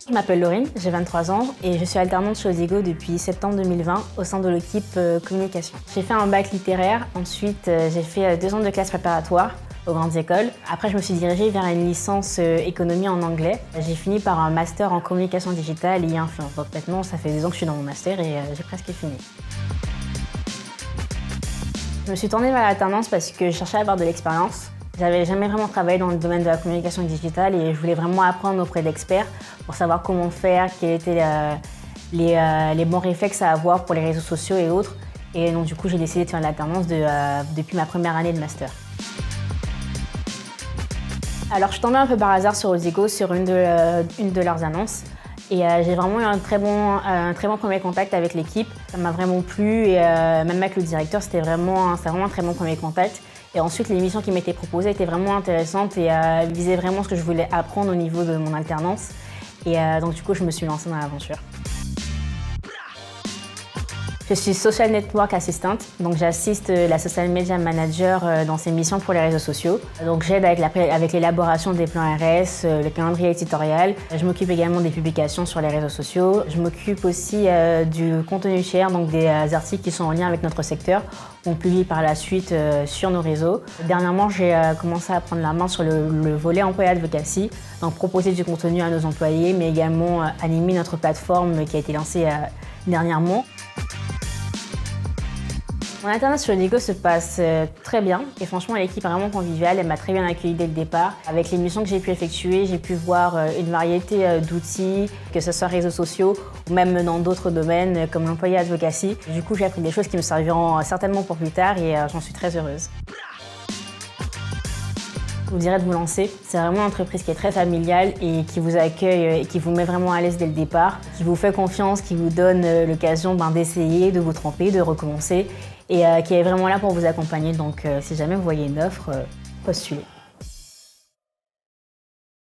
Je m'appelle Laurine, j'ai 23 ans et je suis alternante chez Osigo depuis septembre 2020 au sein de l'équipe communication. J'ai fait un bac littéraire, ensuite j'ai fait 2 ans de classe préparatoire aux grandes écoles. Après, je me suis dirigée vers une licence économie en anglais. J'ai fini par un master en communication digitale et influence. Donc maintenant, ça fait 2 ans que je suis dans mon master et j'ai presque fini. Je me suis tournée vers l'alternance parce que je cherchais à avoir de l'expérience. J'avais jamais vraiment travaillé dans le domaine de la communication digitale et je voulais vraiment apprendre auprès d'experts pour savoir comment faire, quels étaient les bons réflexes à avoir pour les réseaux sociaux et autres. Et donc du coup, j'ai décidé de faire l'alternance depuis ma première année de master. Alors, je suis tombée un peu par hasard sur Osigo, sur une de leurs annonces. Et j'ai vraiment eu un très bon premier contact avec l'équipe. Ça m'a vraiment plu et même avec le directeur, c'était vraiment un très bon premier contact. Et ensuite, les missions qui m'étaient proposées étaient vraiment intéressantes et visaient vraiment ce que je voulais apprendre au niveau de mon alternance. Et donc du coup, je me suis lancée dans l'aventure. Je suis Social Network Assistant, donc j'assiste la Social Media Manager dans ses missions pour les réseaux sociaux. Donc j'aide avec l'élaboration des plans RS, le calendrier éditorial. Je m'occupe également des publications sur les réseaux sociaux. Je m'occupe aussi du contenu share, donc des articles qui sont en lien avec notre secteur. On publie par la suite sur nos réseaux. Dernièrement, j'ai commencé à prendre la main sur le volet employé advocacy, donc proposer du contenu à nos employés, mais également animer notre plateforme qui a été lancée dernièrement. Mon alternance chez Osigo se passe très bien et franchement l'équipe est vraiment conviviale, elle m'a très bien accueillie dès le départ. Avec les missions que j'ai pu effectuer, j'ai pu voir une variété d'outils, que ce soit réseaux sociaux ou même dans d'autres domaines comme l'employé advocacy. Du coup j'ai appris des choses qui me serviront certainement pour plus tard et j'en suis très heureuse. Je vous dirais de vous lancer. C'est vraiment une entreprise qui est très familiale et qui vous accueille et qui vous met vraiment à l'aise dès le départ, qui vous fait confiance, qui vous donne l'occasion d'essayer, de vous tromper, de recommencer et qui est vraiment là pour vous accompagner. Donc si jamais vous voyez une offre, postulez.